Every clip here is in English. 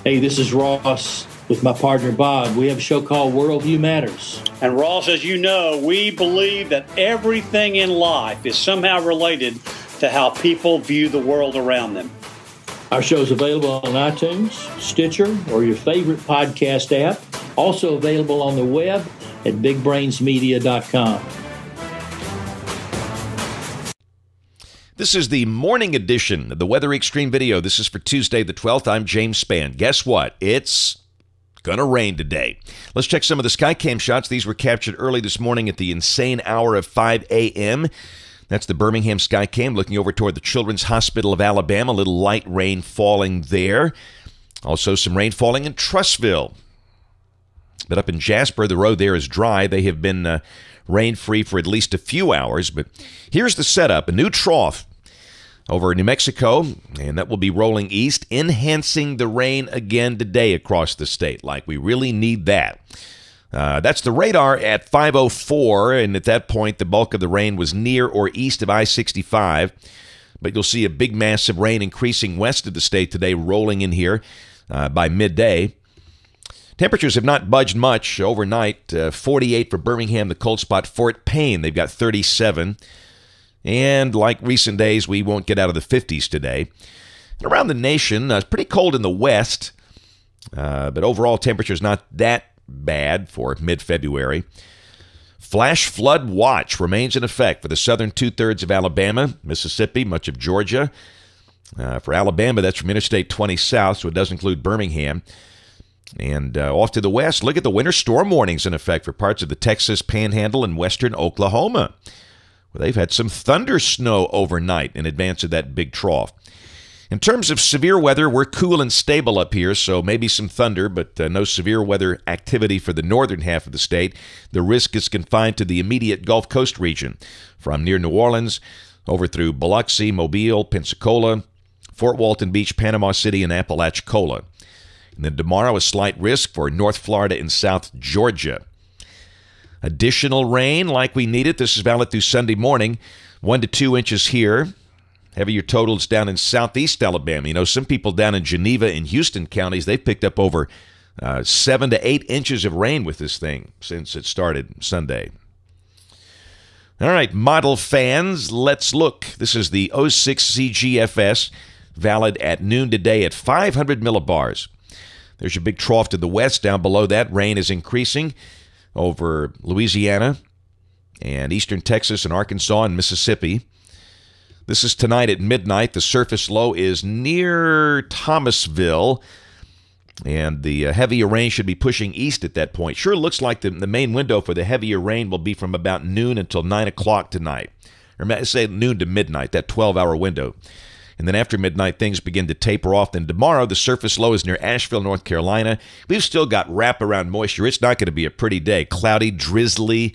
Hey, this is Ross with my partner Bob. We have a show called Worldview Matters. And Ross, as you know, we believe that everything in life is somehow related to how people view the world around them. Our show is available on iTunes, Stitcher, or your favorite podcast app. Also available on the web at bigbrainsmedia.com. This is the morning edition of the Weather Xtreme video. This is for Tuesday the 12th. I'm James Spann. Guess what? It's going to rain today. Let's check some of the Skycam shots. These were captured early this morning at the insane hour of 5 a.m. That's the Birmingham Skycam looking over toward the Children's Hospital of Alabama. A little light rain falling there. Also some rain falling in Trussville. But up in Jasper, the road there is dry. They have been rain-free for at least a few hours. But here's the setup. A new trough over New Mexico, and that will be rolling east, enhancing the rain again today across the state. Like we really need that. That's the radar at 5:04, and at that point, the bulk of the rain was near or east of I-65. But you'll see a big mass of rain increasing west of the state today, rolling in here by midday. Temperatures have not budged much overnight. 48 for Birmingham, the cold spot. Fort Payne, they've got 37. And like recent days, we won't get out of the 50s today. And around the nation, it's pretty cold in the west. But overall, temperature's not that bad for mid-February. Flash flood watch remains in effect for the southern two-thirds of Alabama, Mississippi, much of Georgia. For Alabama, that's from Interstate 20 south, so it does include Birmingham. And off to the west, look at the winter storm warnings in effect for parts of the Texas Panhandle and western Oklahoma, where they've had some thunder snow overnight in advance of that big trough. In terms of severe weather, we're cool and stable up here, so maybe some thunder, but no severe weather activity for the northern half of the state. The risk is confined to the immediate Gulf Coast region, from near New Orleans over through Biloxi, Mobile, Pensacola, Fort Walton Beach, Panama City, and Apalachicola. And then tomorrow, a slight risk for North Florida and South Georgia. Additional rain like we need it. This is valid through Sunday morning. 1 to 2 inches here. Heavier totals down in southeast Alabama. You know, some people down in Geneva and Houston counties, they've picked up over 7 to 8 inches of rain with this thing since it started Sunday. All right, model fans, let's look. This is the 06 CGFS, valid at noon today at 500 millibars. There's your big trough to the west. Down below that, rain is increasing over Louisiana and eastern Texas and Arkansas and Mississippi. This is tonight at midnight. The surface low is near Thomasville, and the heavier rain should be pushing east at that point. Sure looks like the main window for the heavier rain will be from about noon until 9 o'clock tonight. Or say noon to midnight, that 12-hour window. And then after midnight, things begin to taper off. Then tomorrow, the surface low is near Asheville, North Carolina. We've still got wraparound moisture. It's not going to be a pretty day. Cloudy, drizzly,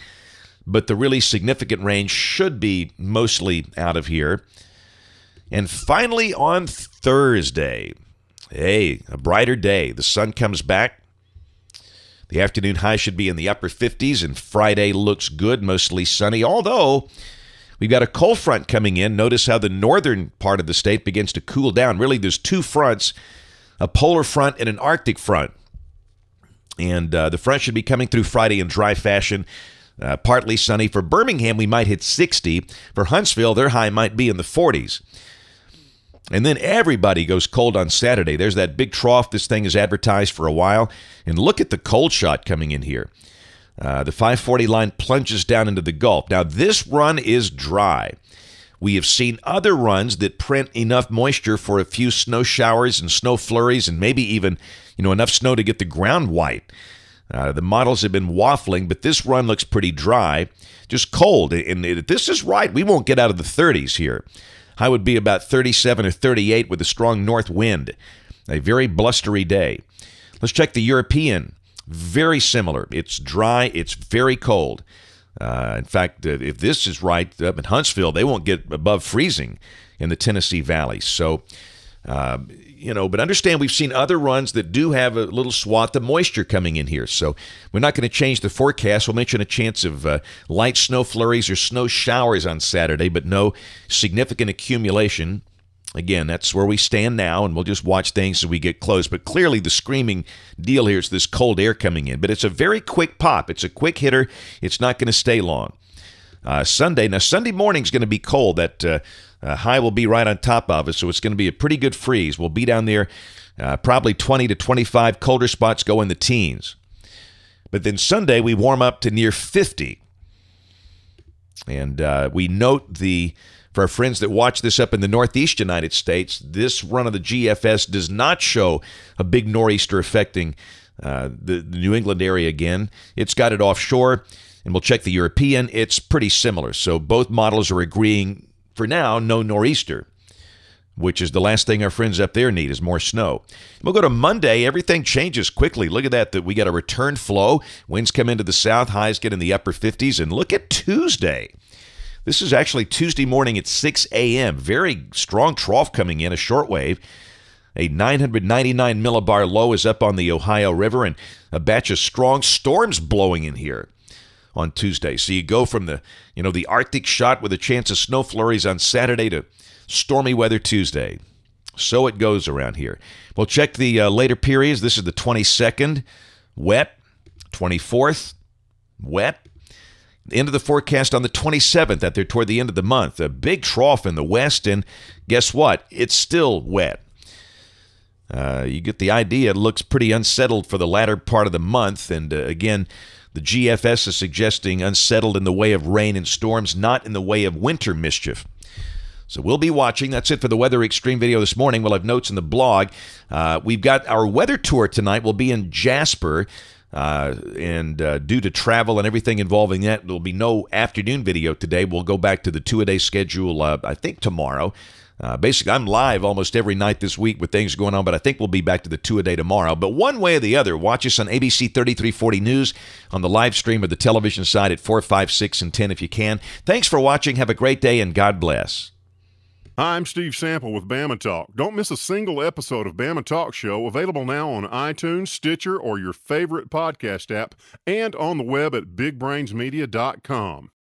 but the really significant rain should be mostly out of here. And finally, on Thursday, hey, a brighter day. The sun comes back. The afternoon high should be in the upper 50s, and Friday looks good, mostly sunny, although we've got a cold front coming in. Notice how the northern part of the state begins to cool down. Really, there's two fronts, a polar front and an Arctic front. And the front should be coming through Friday in dry fashion, partly sunny. For Birmingham, we might hit 60. For Huntsville, their high might be in the 40s. And then everybody goes cold on Saturday. There's that big trough this thing is advertised for a while. And look at the cold shot coming in here. The 540 line plunges down into the Gulf. Now, this run is dry. We have seen other runs that print enough moisture for a few snow showers and snow flurries and maybe even, enough snow to get the ground white. The models have been waffling, but this run looks pretty dry, just cold. And if this is right, we won't get out of the 30s here. High would be about 37 or 38 with a strong north wind. A very blustery day. Let's check the European. Very similar. It's dry. It's very cold. In fact, if this is right, up in Huntsville, they won't get above freezing in the Tennessee Valley. So, but understand we've seen other runs that do have a little swath of moisture coming in here. So we're not going to change the forecast. We'll mention a chance of light snow flurries or snow showers on Saturday, but no significant accumulation. Again, that's where we stand now, and we'll just watch things as we get close. But clearly the screaming deal here is this cold air coming in. But it's a very quick pop. It's a quick hitter. It's not going to stay long. Sunday morning is going to be cold. That high will be right on top of us, so it's going to be a pretty good freeze. We'll be down there probably 20 to 25. Colder spots go in the teens. But then Sunday we warm up to near 50. And we note for our friends that watch this up in the Northeast United States, this run of the GFS does not show a big nor'easter affecting the New England area again. It's got it offshore, and we'll check the European. It's pretty similar. So both models are agreeing, for now, no nor'easter, which is the last thing our friends up there need is more snow. We'll go to Monday. Everything changes quickly. Look at that we got a return flow. Winds come into the south. Highs get in the upper 50s. And look at Tuesday. This is actually Tuesday morning at 6 a.m. Very strong trough coming in, a shortwave. A 999 millibar low is up on the Ohio River, and a batch of strong storms blowing in here on Tuesday. So you go from the Arctic shot with a chance of snow flurries on Saturday to stormy weather Tuesday. So it goes around here. We'll check the later periods. This is the 22nd, wet. 24th, wet. End of the forecast on the 27th, that they're toward the end of the month. A big trough in the west, and guess what? It's still wet. You get the idea. It looks pretty unsettled for the latter part of the month, and again, the GFS is suggesting unsettled in the way of rain and storms, not in the way of winter mischief. So we'll be watching. That's it for the Weather Extreme video this morning. We'll have notes in the blog. We've got our weather tour tonight. We'll be in Jasper. And due to travel and everything involving that, there'll be no afternoon video today. We'll go back to the two-a-day schedule, I think, tomorrow. Basically, I'm live almost every night this week with things going on, but I think we'll be back to the two-a-day tomorrow. But one way or the other, watch us on ABC 3340 News on the live stream or the television side at 4, 5, 6, and 10 if you can. Thanks for watching. Have a great day, and God bless. Hi, I'm Steve Sample with Bama Talk. Don't miss a single episode of Bama Talk Show, available now on iTunes, Stitcher, or your favorite podcast app, and on the web at bigbrainsmedia.com.